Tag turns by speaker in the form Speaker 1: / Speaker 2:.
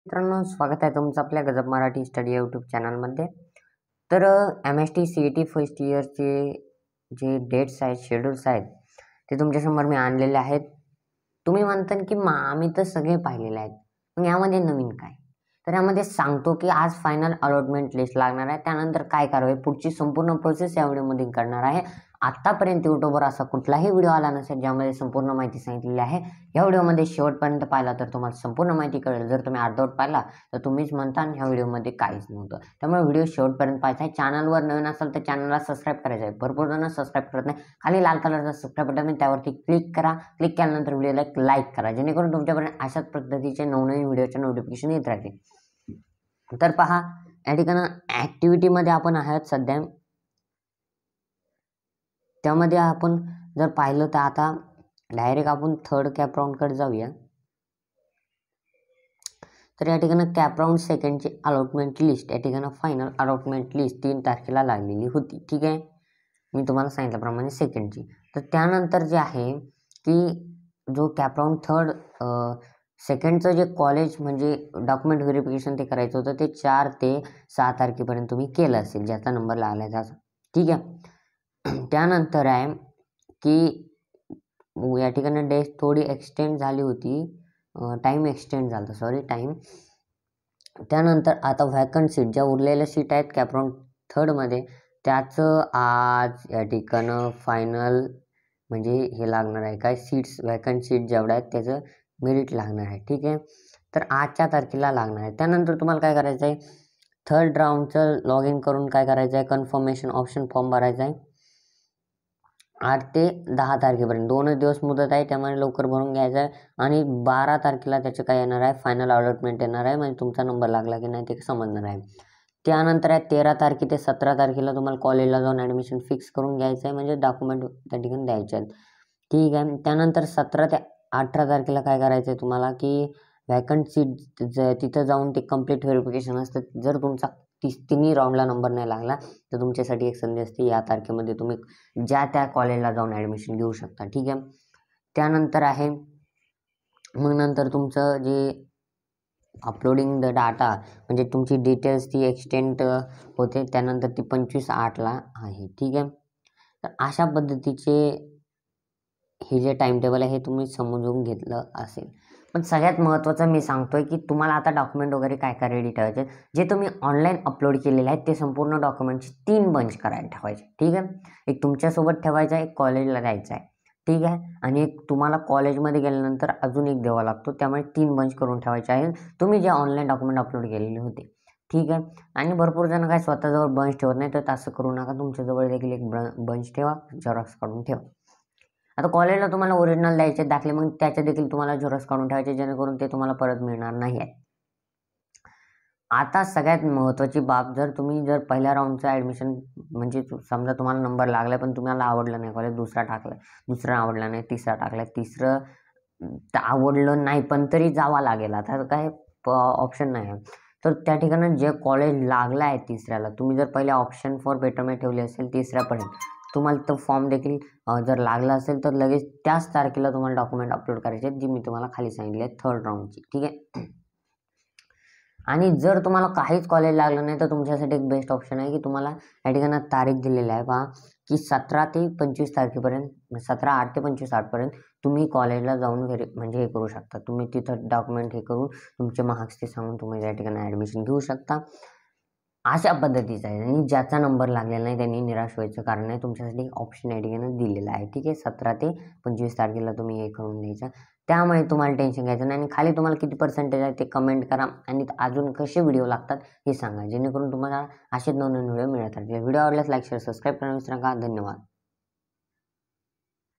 Speaker 1: मित्रांनो, स्वागत आहे तुमचं आपल्या गजब मराठी स्टडी यूट्यूब चॅनलमध्ये. तर MST CET फर्स्ट इयरचे जे डेट्स आहेत, शेड्यूल्स आहेत, ते तुमच्यासमोर मी आणलेले आहेत. तुम्ही म्हणता की आम्ही तर सगळे पाहिलेले आहेत, मग यामध्ये नवीन काय? तर यामध्ये सांगतो की आज फायनल अलॉटमेंट लिस्ट लागणार आहे. त्यानंतर काय कारवाई, पुढची संपूर्ण प्रोसेस या व्हिडिओमध्ये करणार आहे. आतापर्यंत यूट्यूबवर असा कुठलाही व्हिडिओ आला नसेल ज्यामध्ये संपूर्ण माहिती सांगितलेली आहे. या व्हिडिओमध्ये शेवटपर्यंत पाहिला तर तुम्हाला संपूर्ण माहिती कळेल. जर तुम्ही अर्धवट पाहिला तर तुम्हीच म्हणता ह्या व्हिडिओमध्ये काहीच नव्हतं. त्यामुळे व्हिडिओ शेवटपर्यंत पाहायचा आहे. चॅनलवर नवीन असाल तर चॅनलला सबस्क्राईब करायचं आहे. भरपूर जण सबस्क्राईब करत नाही. खाली लाल कलरचा सबस्क्राईब बटन आहे, त्यावरती क्लिक करा. क्लिक केल्यानंतर व्हिडिओला एक लाईक करा, जेणेकरून तुमच्यापर्यंत अशाच पद्धतीचे नवनवीन व्हिडिओचे नोटिफिकेशन येत राहतील. तर पहा, या ठिकाणी ॲक्टिव्हिटीमध्ये आपण आहात सध्या. त्यामध्ये आपण जर पाहिलं तर आता डायरेक्ट आपण थर्ड कॅप राऊंडकडे जाऊया. तर या ठिकाणी कॅप राऊंड सेकंडची अलॉटमेंट लिस्ट, या ठिकाणी फायनल अलॉटमेंट लिस्ट 3 तारखेला लागलेली होती. ठीक आहे, मी तुम्हाला सांगितल्याप्रमाणे सेकंडची. तर त्यानंतर जे आहे की जो कॅप राऊंड थर्ड सेकंडचं जे कॉलेज म्हणजे डॉक्युमेंट व्हेरिफिकेशन ते करायचं होतं, ते 4 ते 6 तारखेपर्यंत तुम्ही केलं असेल, ज्याचा नंबर लागला आहे त्याचा. ठीक आहे, त्यानंतर आहे की या ठिकाणी डेट थोडी एक्सटेंड झाली होती, टाईम एक्सटेंड झाला, सॉरी टाईम. त्यानंतर आता व्हॅकंट सीट ज्या उरलेल्या सीट आहेत कॅप राऊंड थर्डमध्ये, त्याचं आज या ठिकाणं फायनल म्हणजे हे लागणार आहे, काय सीट्स व्हॅकंट सीट जेवढ्या आहेत त्याचं मेरिट लागणार आहे. ठीक आहे, तर आजच्या तारखेला लागणार आहे. त्यानंतर तुम्हाला काय करायचं आहे, थर्ड राऊंडचं लॉग इन करून काय करायचं आहे, कन्फर्मेशन ऑप्शन फॉर्म भरायचा आहे. 8 ते 10 तारखेपर्यंत 2 दिवस मुदत आहे, त्यामुळे लवकर भरून घ्यायचं आहे. आणि 12 तारखेला त्याचं काय येणार आहे, फायनल अलॉटमेंट येणार आहे, म्हणजे तुमचा नंबर लागला की नाही ते समजणार आहे. त्यानंतर आहे 13 तारखे ते 17 तारखेला तुम्हाला कॉलेजला जाऊन ॲडमिशन फिक्स करून घ्यायचं आहे, म्हणजे डॉक्युमेंट त्या ठिकाणी द्यायचे आहेत. ठीक आहे, त्यानंतर 17 ते 18 तारखेला काय करायचं आहे तुम्हाला की व्हॅकंट सीट तिथं जाऊन ते कंप्लीट व्हेरिफिकेशन असतं. जर तुमचा तिन्ही राऊंडला नंबर नाही लागला तर तुमच्यासाठी एक संधी असते, या तारखेमध्ये तुम्ही ज्या त्या कॉलेजला जाऊन ॲडमिशन घेऊ शकता. ठीक आहे, त्यानंतर आहे मग नंतर तुमचं जे अपलोडिंग द डाटा म्हणजे तुमची डिटेल्स ती एक्सटेंड होते, त्यानंतर ती 25/8ला आहे. ठीक आहे, तर अशा पद्धतीचे हे जे टाईम टेबल आहे हे तुम्ही समजून घेतलं असेल. पण सगळ्यात महत्त्वाचं मी सांगतोय की तुम्हाला आता डॉक्युमेंट वगैरे काय काय रेडी ठेवायचे, जे तुम्ही ऑनलाईन अपलोड केलेले आहेत ते संपूर्ण डॉक्युमेंटची 3 बंच करायला ठेवायचे. ठीक आहे, एक तुमच्यासोबत ठेवायचं आहे, एक कॉलेजला द्यायचं आहे. ठीक आहे, आणि एक तुम्हाला कॉलेजमध्ये गेल्यानंतर अजून एक द्यावा लागतो, त्यामुळे 3 बंच करून ठेवायचे आहेत तुम्ही जे ऑनलाईन डॉक्युमेंट अपलोड केलेले होते. ठीक आहे, आणि भरपूर जण काय स्वतःजवळ बंच ठेवत नाही, तर तसं करू नका. तुमच्याजवळ देखील एक बंच ठेवा, झेरॉक्स काढून ठेवा. आता कॉलेजला तुम्हाला ओरिजिनल द्यायचे दाखले, मग त्याचे देखील तुम्हाला झेरॉक्स काढून ठेवायचे, जेणेकरून ते तुम्हाला परत मिळणार नाही आहे. आता सगळ्यात महत्त्वाची बाब, जर तुम्ही पहिल्या राऊंडचं ॲडमिशन म्हणजे समजा तुम्हाला नंबर लागला पण तुम्हाला आवडलं नाही कॉलेज, दुसरा टाकला, दुसरा आवडला नाही, तिसरा टाकला, तिसरं आवडलं नाही पण तरी जावं लागेल, आता काय ऑप्शन नाही आहे. तर त्या ठिकाणी जे कॉलेज लागलं आहे तिसऱ्याला, तुम्ही जर पहिले ऑप्शन फॉर बेटरमेंट ठेवली असेल तिसऱ्यापर्यंत, तुम्हाला तो फॉर्म देखील जर लागला असेल तर लगेच त्याच तारखेला तुम्हाला डॉक्युमेंट अपलोड करायचे आहेत, जी मी तुम्हाला खाली सांगितली आहे थर्ड राऊंडची. ठीक आहे, आणि जर तुम्हाला काहीच कॉलेज लागलं नाही तर तुमच्यासाठी एक बेस्ट ऑप्शन आहे की तुम्हाला या ठिकाणी तारीख दिलेली आहे पहा की 17 ते 25 तारखेपर्यंत, 17/8 ते 25/8पर्यंत तुम्ही कॉलेजला जाऊन म्हणजे हे करू शकता. तुम्ही तिथं डॉक्युमेंट हे करून तुमचे मार्क्स ते सांगून तुम्ही या ठिकाणी ॲडमिशन घेऊ शकता. अशा पद्धतीचं आहे, आणि ज्याचा नंबर लागलेला नाही त्यांनी निराश व्हायचं कारण नाही. तुमच्यासाठी ऑप्शन या ठिकाणी दिलेला आहे. ठीक आहे, 17 ते 25 तारखेला तुम्ही हे करून द्यायचं, त्यामुळे तुम्हाला टेन्शन घ्यायचं नाही. आणि खाली तुम्हाला किती पर्सेंटेज आहे ते कमेंट करा, आणि अजून कसे व्हिडिओ लागतात हे सांगा, जेणेकरून तुम्हाला असेच नवनवीन व्हिडिओ मिळत राहतील. व्हिडिओ आवडल्यास लाईक शेअर सबस्क्राईब करायला विसरू नका. धन्यवाद.